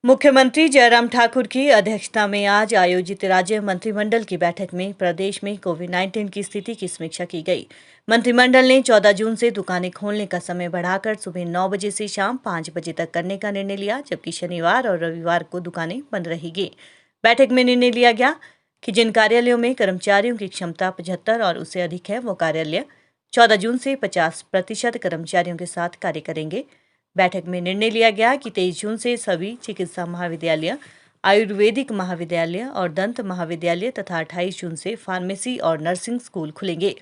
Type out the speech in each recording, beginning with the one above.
मुख्यमंत्री जयराम ठाकुर की अध्यक्षता में आज आयोजित राज्य मंत्रिमंडल की बैठक में प्रदेश में कोविड-19 की स्थिति की समीक्षा की गई। मंत्रिमंडल ने 14 जून से दुकानें खोलने का समय बढ़ाकर सुबह 9 बजे से शाम 5 बजे तक करने का निर्णय लिया, जबकि शनिवार और रविवार को दुकानें बंद रहेगी। बैठक में निर्णय लिया गया कि जिन कार्यालयों में कर्मचारियों की क्षमता 75 और उससे अधिक है, वो कार्यालय 14 जून से 50% कर्मचारियों के साथ कार्य करेंगे। बैठक में निर्णय लिया गया कि 23 जून से सभी चिकित्सा महाविद्यालय, आयुर्वेदिक महाविद्यालय और दंत महाविद्यालय तथा 28 जून से फार्मेसी और नर्सिंग स्कूल खुलेंगे।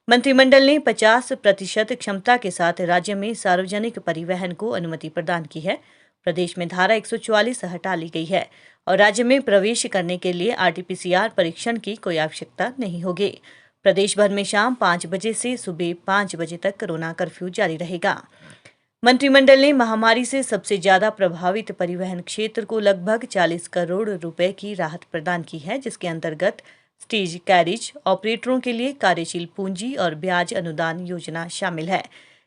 मंत्रिमंडल ने 50% क्षमता के साथ राज्य में सार्वजनिक परिवहन को अनुमति प्रदान की है। प्रदेश में धारा 144 हटा ली गई है और राज्य में प्रवेश करने के लिए RT-PCR परीक्षण की कोई आवश्यकता नहीं होगी। प्रदेश भर में शाम 5 बजे से सुबह 5 बजे तक कोरोना कर्फ्यू जारी रहेगा। मंत्रिमंडल ने महामारी से सबसे ज्यादा प्रभावित परिवहन क्षेत्र को लगभग 40 करोड़ रुपए की राहत प्रदान की है, जिसके अंतर्गत स्टेज कैरिज ऑपरेटरों के लिए कार्यशील पूंजी और ब्याज अनुदान योजना शामिल है।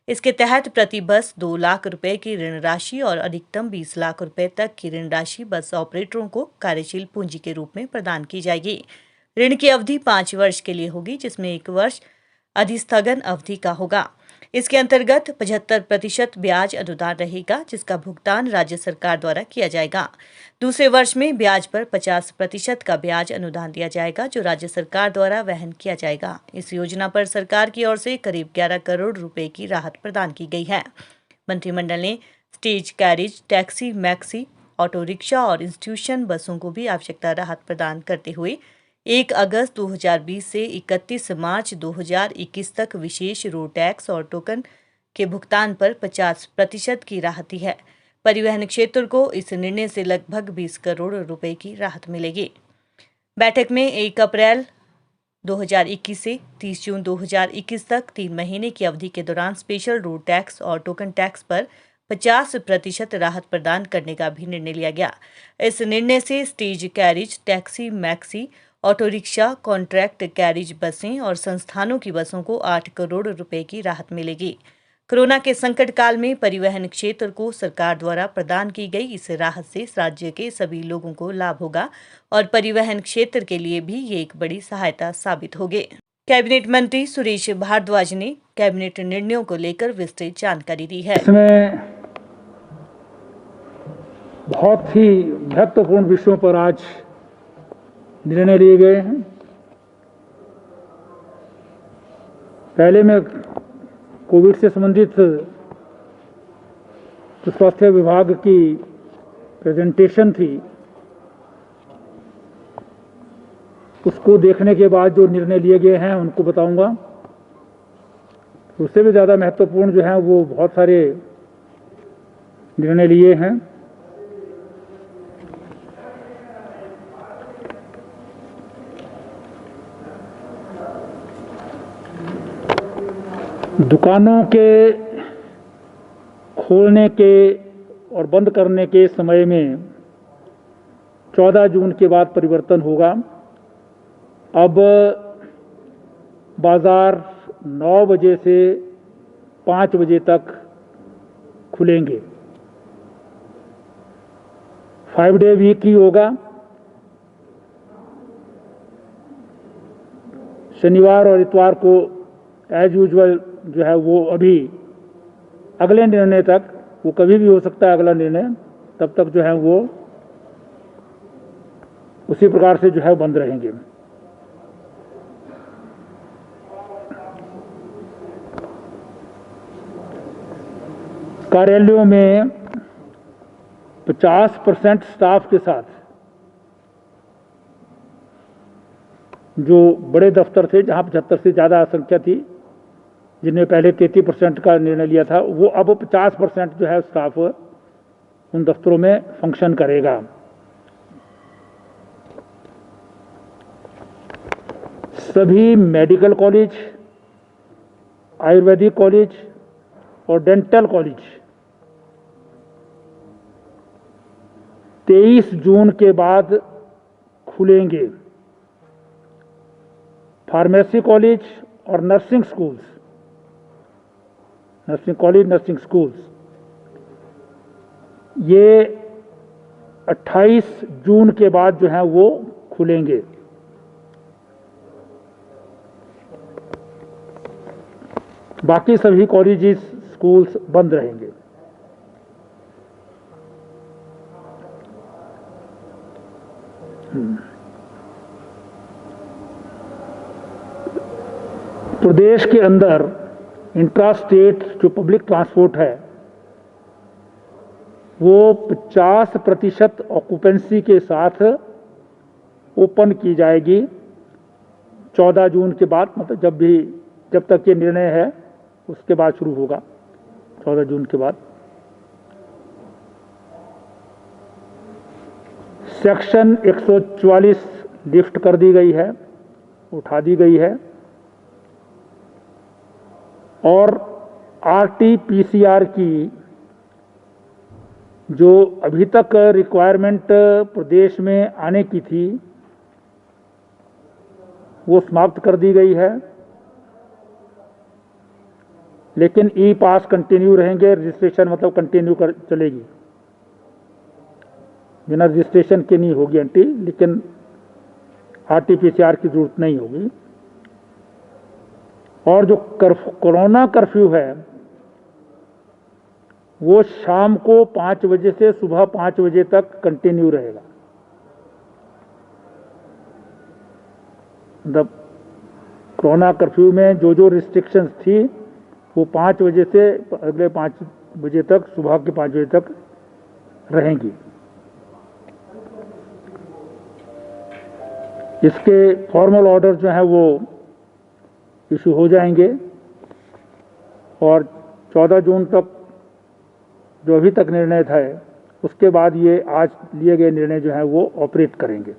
इसके तहत प्रति बस 2 लाख रुपए की ऋण राशि और अधिकतम 20 लाख रुपए तक की ऋण राशि बस ऑपरेटरों को कार्यशील पूंजी के रूप में प्रदान की जाएगी। ऋण की अवधि 5 वर्ष के लिए होगी, जिसमें 1 वर्ष अधिस्थगन अवधि का होगा। इसके अंतर्गत 75% ब्याज अनुदान रहेगा, जिसका भुगतान राज्य सरकार द्वारा किया जाएगा। दूसरे वर्ष में ब्याज पर 50% का ब्याज अनुदान दिया जाएगा, जो राज्य सरकार द्वारा वहन किया जाएगा। इस योजना पर सरकार की ओर से करीब 11 करोड़ रुपए की राहत प्रदान की गई है। मंत्रिमंडल ने stage carriage, taxi, maxi, auto rickshaw और इंस्टीट्यूशन बसों को भी आवश्यकता राहत प्रदान करते हुए 1 अगस्त 2020 से 31 मार्च 2021 तक विशेष रोड टैक्स और टोकन के भुगतान पर 50% की राहत दी है। परिवहन क्षेत्र को इस निर्णय से लगभग 20 करोड़ रुपए की राहत मिलेगी। बैठक में 1 अप्रैल 2021 से 30 जून 2021 तक 3 महीने की अवधि के दौरान स्पेशल रोड टैक्स और टोकन टैक्स पर 50% राहत प्रदान करने का भी निर्णय लिया गया। इस निर्णय से stage carriage, taxi, maxi, auto rickshaw, contract carriage बसें और संस्थानों की बसों को 8 करोड़ रुपए की राहत मिलेगी। कोरोना के संकट काल में परिवहन क्षेत्र को सरकार द्वारा प्रदान की गई इस राहत से राज्य के सभी लोगों को लाभ होगा और परिवहन क्षेत्र के लिए भी ये एक बड़ी सहायता साबित होगी। कैबिनेट मंत्री सुरेश भारद्वाज ने कैबिनेट निर्णयों को लेकर विस्तृत जानकारी दी है। इसमें बहुत ही महत्वपूर्ण विषयों पर आज निर्णय लिए गए हैं। पहले में कोविड से संबंधित जो स्वास्थ्य विभाग की प्रेजेंटेशन थी, उसको देखने के बाद जो निर्णय लिए गए हैं उनको बताऊंगा। उससे भी ज़्यादा महत्वपूर्ण जो है वो बहुत सारे निर्णय लिए हैं। दुकानों के खोलने के और बंद करने के समय में 14 जून के बाद परिवर्तन होगा। अब बाजार 9 बजे से 5 बजे तक खुलेंगे। 5 डे वीक ही होगा। शनिवार और इतवार को एज यूजुअल जो है वो अभी अगले निर्णय तक, वो कभी भी हो सकता है अगला निर्णय, तब तक जो है वो उसी प्रकार से जो है बंद रहेंगे। कार्यालयों में 50% स्टाफ के साथ, जो बड़े दफ्तर थे जहां 75 से ज़्यादा संख्या थी, जिनमें पहले 33% का निर्णय लिया था, वो अब 50% जो है स्टाफ उन दफ्तरों में फंक्शन करेगा। सभी मेडिकल कॉलेज, आयुर्वेदिक कॉलेज और डेंटल कॉलेज 23 जून के बाद खुलेंगे। फार्मेसी कॉलेज और nursing schools, nursing college, nursing schools, ये 28 जून के बाद जो है वो खुलेंगे। बाकी सभी कॉलेजेस स्कूल्स बंद रहेंगे। प्रदेश के अंदर इंट्रा स्टेट जो पब्लिक ट्रांसपोर्ट है वो 50% ऑक्यूपेंसी के साथ ओपन की जाएगी 14 जून के बाद, मतलब जब तक ये निर्णय है उसके बाद शुरू होगा, 14 जून के बाद। सेक्शन 144 लिफ्ट कर दी गई है, उठा दी गई है, और RT-PCR की जो अभी तक रिक्वायरमेंट प्रदेश में आने की थी वो समाप्त कर दी गई है, लेकिन ई पास कंटिन्यू रहेंगे। रजिस्ट्रेशन मतलब कंटिन्यू चलेगी, बिना रजिस्ट्रेशन के नहीं होगी एंट्री, लेकिन RT-PCR की जरूरत नहीं होगी। और जो कोरोना कर्फ्यू है वो शाम को 5 बजे से सुबह 5 बजे तक कंटिन्यू रहेगा। मतलब कोरोना कर्फ्यू में जो रिस्ट्रिक्शंस थी वो 5 बजे से अगले 5 बजे तक, सुबह के 5 बजे तक रहेंगी। इसके फॉर्मल ऑर्डर जो है वो इशू हो जाएंगे और 14 जून तक जो अभी तक निर्णय था उसके बाद ये आज लिए गए निर्णय जो है वो ऑपरेट करेंगे।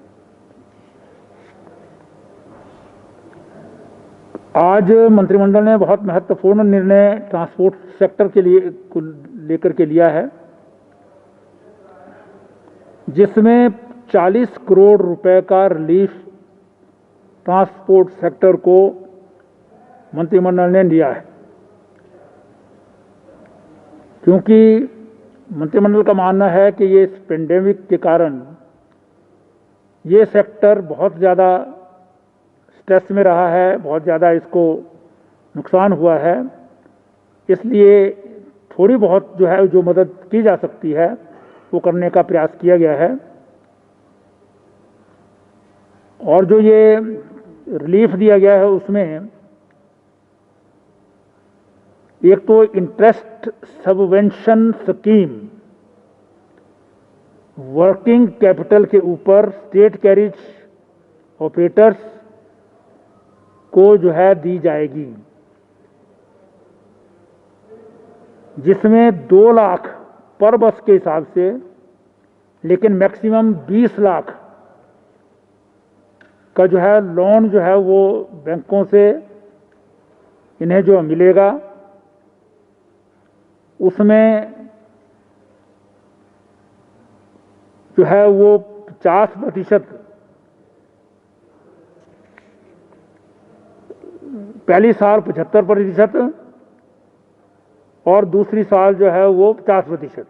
आज मंत्रिमंडल ने बहुत महत्वपूर्ण निर्णय ट्रांसपोर्ट सेक्टर के लिए लेकर के लिया है, जिसमें 40 करोड़ रुपए का रिलीफ ट्रांसपोर्ट सेक्टर को मंत्रिमंडल ने लिया है। क्योंकि मंत्रिमंडल का मानना है कि ये इस पेंडेमिक के कारण ये सेक्टर बहुत ज़्यादा स्ट्रेस में रहा है, बहुत ज़्यादा इसको नुकसान हुआ है, इसलिए थोड़ी बहुत जो है जो मदद की जा सकती है वो करने का प्रयास किया गया है। और जो ये रिलीफ दिया गया है उसमें एक तो interest subvention scheme working capital के ऊपर स्टेट कैरिज ऑपरेटर्स को जो है दी जाएगी, जिसमें 2 लाख पर बस के हिसाब से, लेकिन मैक्सिमम 20 लाख का जो है लोन जो है वो बैंकों से इन्हें जो मिलेगा, उसमें जो है वो 50%, पहली साल 75% और दूसरी साल जो है वो 50%।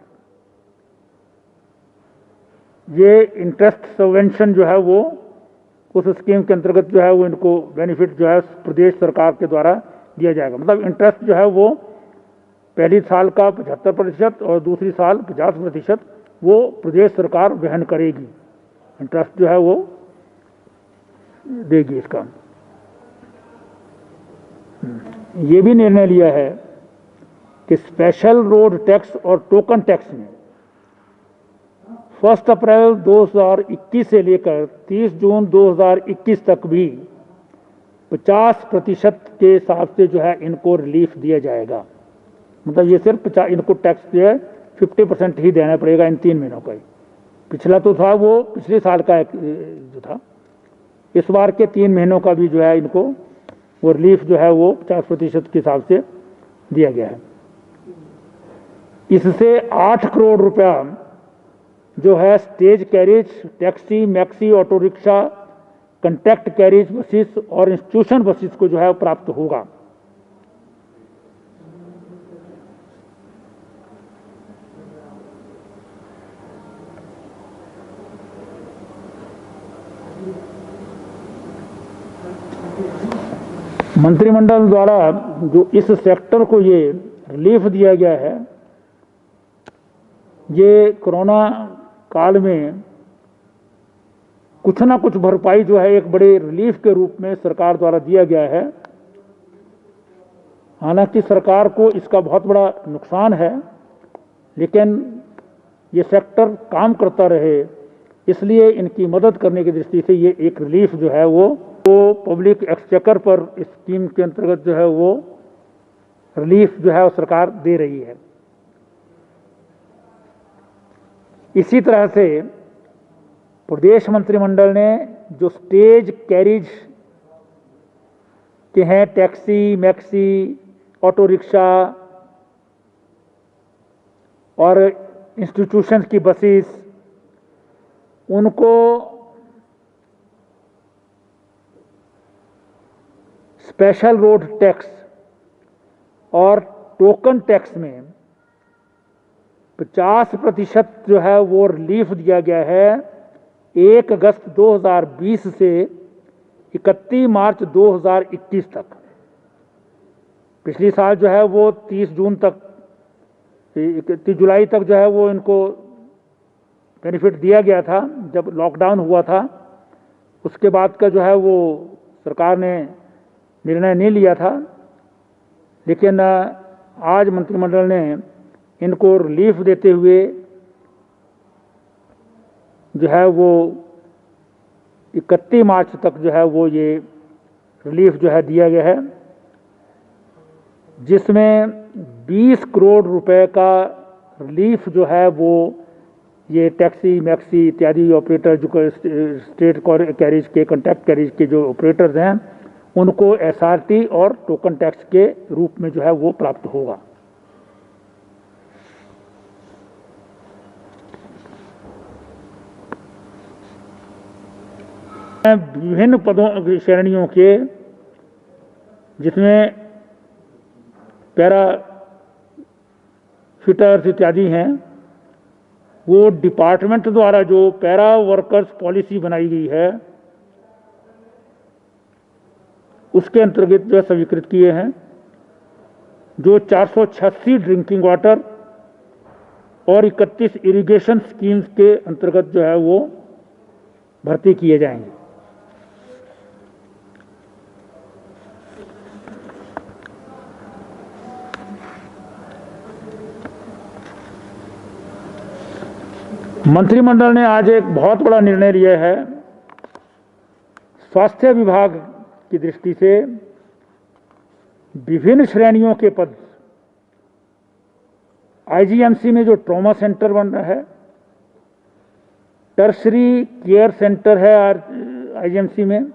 ये इंटरेस्ट सबवेंशन जो है वो उस स्कीम के अंतर्गत जो है वो इनको बेनिफिट जो है प्रदेश सरकार के द्वारा दिया जाएगा। मतलब इंटरेस्ट जो है वो पहली साल का 75% और दूसरी साल 50% वो प्रदेश सरकार वहन करेगी, इंटरेस्ट जो है वो देगी इसका। ये भी निर्णय लिया है कि स्पेशल रोड टैक्स और टोकन टैक्स में 1 अप्रैल 2021 से लेकर 30 जून 2021 तक भी 50% के हिसाब से जो है इनको रिलीफ दिया जाएगा। मतलब ये सिर्फ इनको टैक्स जो है 50% ही देना पड़ेगा इन 3 महीनों का ही। पिछला तो था वो पिछले साल का जो था, इस बार के 3 महीनों का भी जो है इनको वो रिलीफ जो है वो 50% के हिसाब से दिया गया है। इससे 8 करोड़ रुपया जो है stage carriage, taxi, maxi, auto rickshaw, contract carriage buses और इंस्टीट्यूशन बसेस को जो है प्राप्त होगा। मंत्रिमंडल द्वारा जो इस सेक्टर को ये रिलीफ दिया गया है, ये कोरोना काल में कुछ ना कुछ भरपाई जो है एक बड़े रिलीफ के रूप में सरकार द्वारा दिया गया है। हालांकि सरकार को इसका बहुत बड़ा नुकसान है, लेकिन ये सेक्टर काम करता रहे, इसलिए इनकी मदद करने की दृष्टि से ये एक रिलीफ जो है वो पब्लिक एक्सचेकर पर इस स्कीम के अंतर्गत जो है वो रिलीफ जो है वो सरकार दे रही है। इसी तरह से प्रदेश मंत्रिमंडल ने जो स्टेज कैरिज के हैं, टैक्सी, मैक्सी, ऑटो रिक्शा और इंस्टीट्यूशंस की बसेस, उनको स्पेशल रोड टैक्स और टोकन टैक्स में 50% जो है वो रिलीफ दिया गया है 1 अगस्त 2020 से 31 मार्च 2021 तक। पिछली साल जो है वो 30 जून तक, 31 जुलाई तक जो है वो इनको बेनिफिट दिया गया था जब लॉकडाउन हुआ था। उसके बाद का जो है वो सरकार ने निर्णय नहीं लिया था, लेकिन आज मंत्रिमंडल ने इनको रिलीफ देते हुए जो है वो 31 मार्च तक जो है वो ये रिलीफ जो है दिया गया है, जिसमें 20 करोड़ रुपए का रिलीफ जो है वो ये टैक्सी, मैक्सी इत्यादि ऑपरेटर जो स्टेट कैरिज के, कॉन्ट्रैक्ट कैरिज के जो ऑपरेटर्स हैं, उनको एसआरटी और टोकन टैक्स के रूप में जो है वो प्राप्त होगा। विभिन्न पदों श्रेणियों के, जिसमें पैरा फिटर्स इत्यादि हैं, वो डिपार्टमेंट द्वारा जो पैरा वर्कर्स पॉलिसी बनाई गई है उसके अंतर्गत जो है स्वीकृत किए हैं, जो 486 ड्रिंकिंग वाटर और 31 इरिगेशन स्कीम्स के अंतर्गत जो है वो भर्ती किए जाएंगे। मंत्रिमंडल ने आज एक बहुत बड़ा निर्णय लिया है। स्वास्थ्य विभाग की दृष्टि से विभिन्न श्रेणियों के पद, आईजीएमसी में जो ट्रॉमा सेंटर बन रहा है, टर्शरी केयर सेंटर है आईजीएमसी में,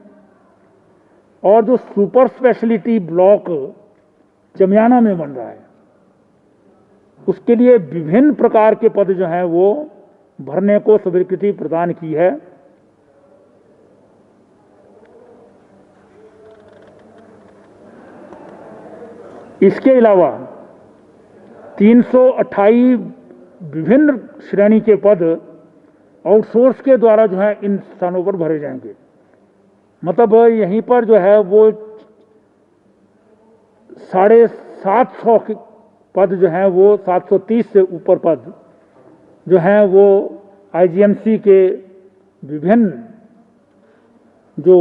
और जो सुपर स्पेशलिटी ब्लॉक चमियाना में बन रहा है, उसके लिए विभिन्न प्रकार के पद जो हैं वो भरने को स्वीकृति प्रदान की है। इसके अलावा 328 विभिन्न श्रेणी के पद आउटसोर्स के द्वारा जो है इन स्थानों पर भरे जाएंगे। मतलब यहीं पर जो है वो 750 पद जो हैं वो 730 से ऊपर पद जो हैं वो आईजीएमसी के विभिन्न जो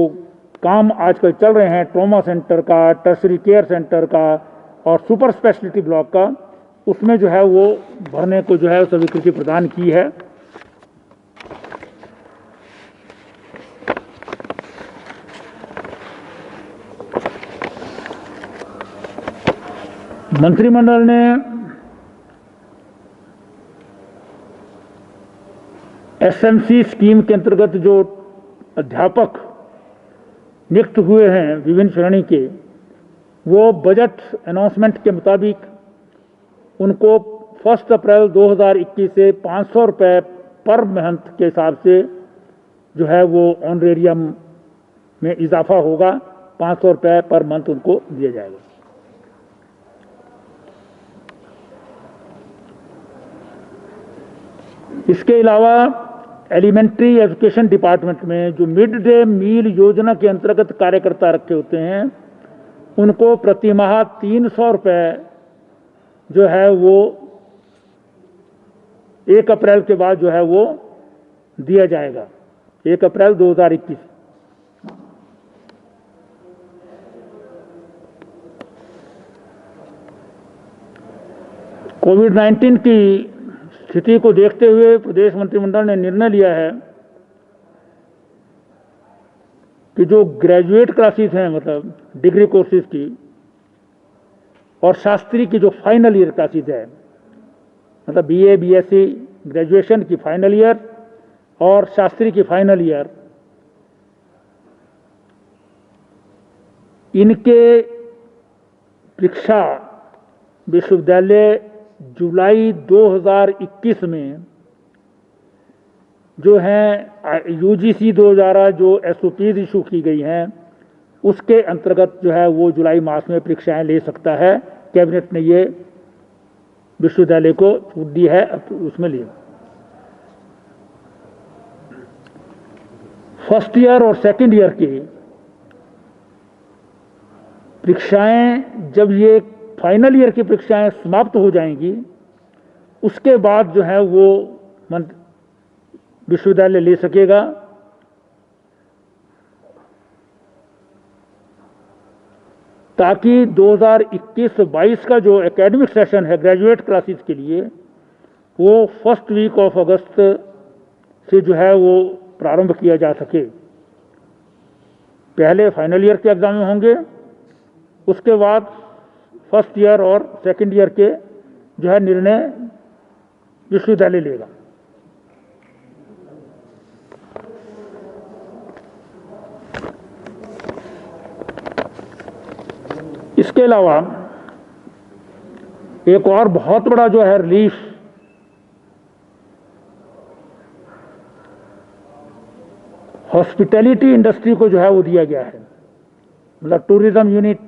काम आजकल चल रहे हैं, ट्रॉमा सेंटर का, टर्शरी केयर सेंटर का और सुपर स्पेशलिटी ब्लॉक का, उसमें जो है वो भरने को जो है स्वीकृति प्रदान की है। मंत्रिमंडल ने एसएमसी स्कीम के अंतर्गत जो अध्यापक नियुक्त हुए हैं विभिन्न श्रेणी के, वो बजट अनाउंसमेंट के मुताबिक उनको 1 अप्रैल 2021 से 500 रुपये पर मंथ के हिसाब से जो है वो ऑनरेरियम में इजाफा होगा। 500 रुपये पर मंथ उनको दिया जाएगा। इसके अलावा एलिमेंट्री एजुकेशन डिपार्टमेंट में जो मिड डे मील योजना के अंतर्गत कार्यकर्ता रखे होते हैं, उनको प्रति माह 300 रुपये जो है वो 1 अप्रैल के बाद जो है वो दिया जाएगा, 1 अप्रैल 2021। कोविड-19 की स्थिति को देखते हुए प्रदेश मंत्रिमंडल ने निर्णय लिया है कि जो ग्रेजुएट क्लासेस हैं, मतलब डिग्री कोर्सेज की, और शास्त्री की जो फाइनल ईयर क्लासेस है, मतलब बीए, बीएससी, ग्रेजुएशन की फाइनल ईयर और शास्त्री की फाइनल ईयर, इनके परीक्षा विश्वविद्यालय जुलाई 2021 में जो हैं यूजीसी द्वारा जो एसओपीज इशू की गई हैं उसके अंतर्गत जो है वो जुलाई मास में परीक्षाएं ले सकता है। कैबिनेट ने ये विश्वविद्यालय को छूट दी है, उसमें लिए। फर्स्ट ईयर और सेकंड ईयर की परीक्षाएं, जब ये फाइनल ईयर की परीक्षाएं समाप्त हो जाएंगी, उसके बाद जो है वो विश्वविद्यालय ले सकेगा। ताकि 2021-22 का जो एकेडमिक सेशन है ग्रेजुएट क्लासेस के लिए, वो फर्स्ट वीक ऑफ अगस्त से जो है वो प्रारंभ किया जा सके। पहले फाइनल ईयर के एग्जाम होंगे, उसके बाद फर्स्ट ईयर और सेकंड ईयर के जो है निर्णय विश्वविद्यालय लेगा। इसके अलावा एक और बहुत बड़ा जो है रिलीफ हॉस्पिटैलिटी इंडस्ट्री को जो है वो दिया गया है, मतलब टूरिज्म यूनिट,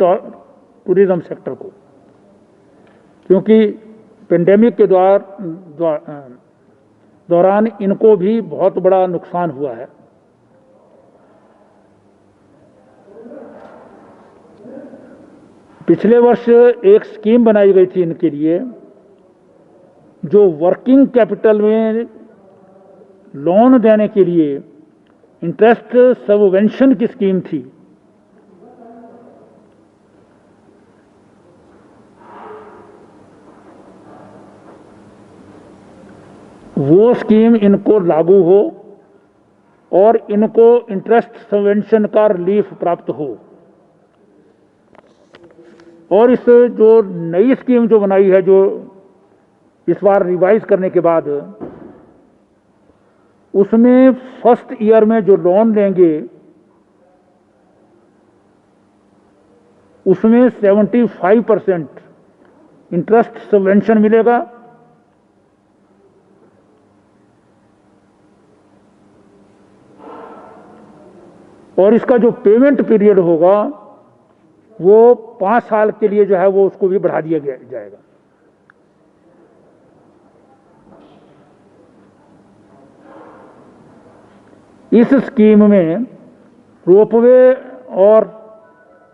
टूरिज्म सेक्टर को, क्योंकि पेंडेमिक के दौरान इनको भी बहुत बड़ा नुकसान हुआ है। पिछले वर्ष एक स्कीम बनाई गई थी इनके लिए, जो वर्किंग कैपिटल में लोन देने के लिए इंटरेस्ट सबवेंशन की स्कीम थी। वो स्कीम इनको लागू हो और इनको इंटरेस्ट सबवेंशन का रिलीफ प्राप्त हो। और इस जो नई स्कीम जो बनाई है, जो इस बार रिवाइज करने के बाद, उसमें फर्स्ट ईयर में जो लोन लेंगे उसमें 75% इंटरेस्ट सबवेंशन मिलेगा। और इसका जो पेमेंट पीरियड होगा वो 5 साल के लिए जो है वो उसको भी बढ़ा दिया जाएगा। इस स्कीम में रोपवे और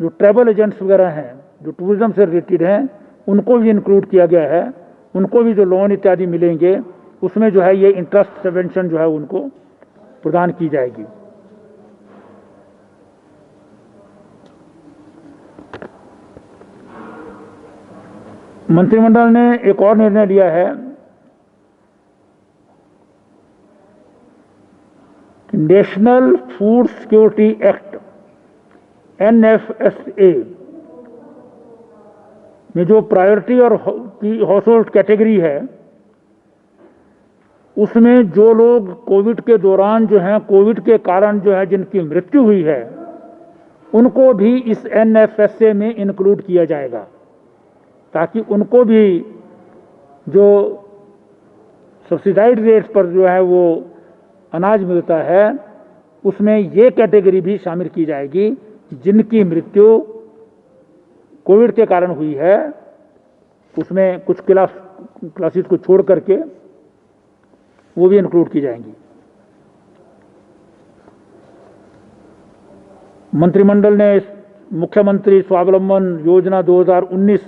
जो ट्रैवल एजेंट्स वगैरह हैं, जो टूरिज्म से रिलेटेड हैं, उनको भी इंक्लूड किया गया है। उनको भी जो लोन इत्यादि मिलेंगे उसमें जो है ये इंटरेस्ट सबवेंशन जो है उनको प्रदान की जाएगी। मंत्रिमंडल ने एक और निर्णय लिया है कि national food security act NFSA में जो प्रायोरिटी और की हाउस होल्ड कैटेगरी है, उसमें जो लोग कोविड के दौरान जो हैं, कोविड के कारण जो है जिनकी मृत्यु हुई है, उनको भी इस NFSA में इंक्लूड किया जाएगा, ताकि उनको भी जो सब्सिडाइज्ड रेट्स पर जो है वो अनाज मिलता है, उसमें ये कैटेगरी भी शामिल की जाएगी जिनकी मृत्यु कोविड के कारण हुई है। उसमें कुछ क्लासेस को छोड़ करके वो भी इंक्लूड की जाएंगी। मंत्रिमंडल ने मुख्यमंत्री स्वावलंबन योजना 2019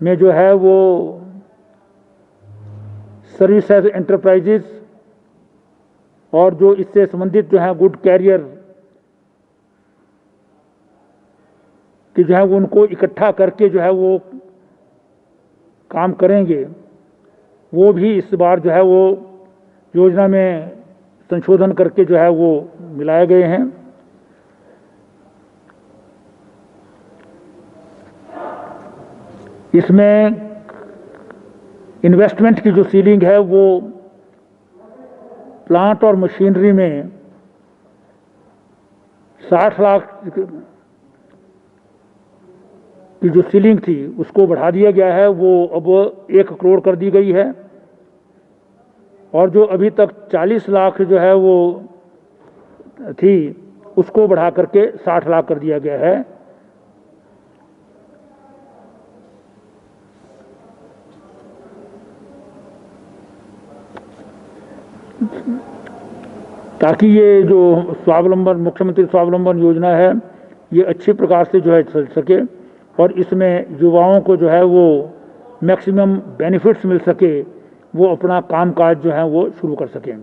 में जो है वो सर्विसेज एंटरप्राइजेज और जो इससे संबंधित जो है गुड कैरियर कि जो है वो उनको इकट्ठा करके जो है वो काम करेंगे, वो भी इस बार जो है वो योजना में संशोधन करके जो है वो मिलाए गए हैं। इसमें इन्वेस्टमेंट की जो सीलिंग है वो प्लांट और मशीनरी में 60 लाख की जो सीलिंग थी उसको बढ़ा दिया गया है, वो अब 1 करोड़ कर दी गई है। और जो अभी तक 40 लाख जो है वो थी उसको बढ़ा करके 60 लाख कर दिया गया है। ताकि ये जो स्वावलंबन मुख्यमंत्री स्वावलंबन योजना है ये अच्छी प्रकार से जो है चल सके और इसमें युवाओं को जो है वो मैक्सिमम बेनिफिट्स मिल सके, वो अपना कामकाज जो है वो शुरू कर सकें।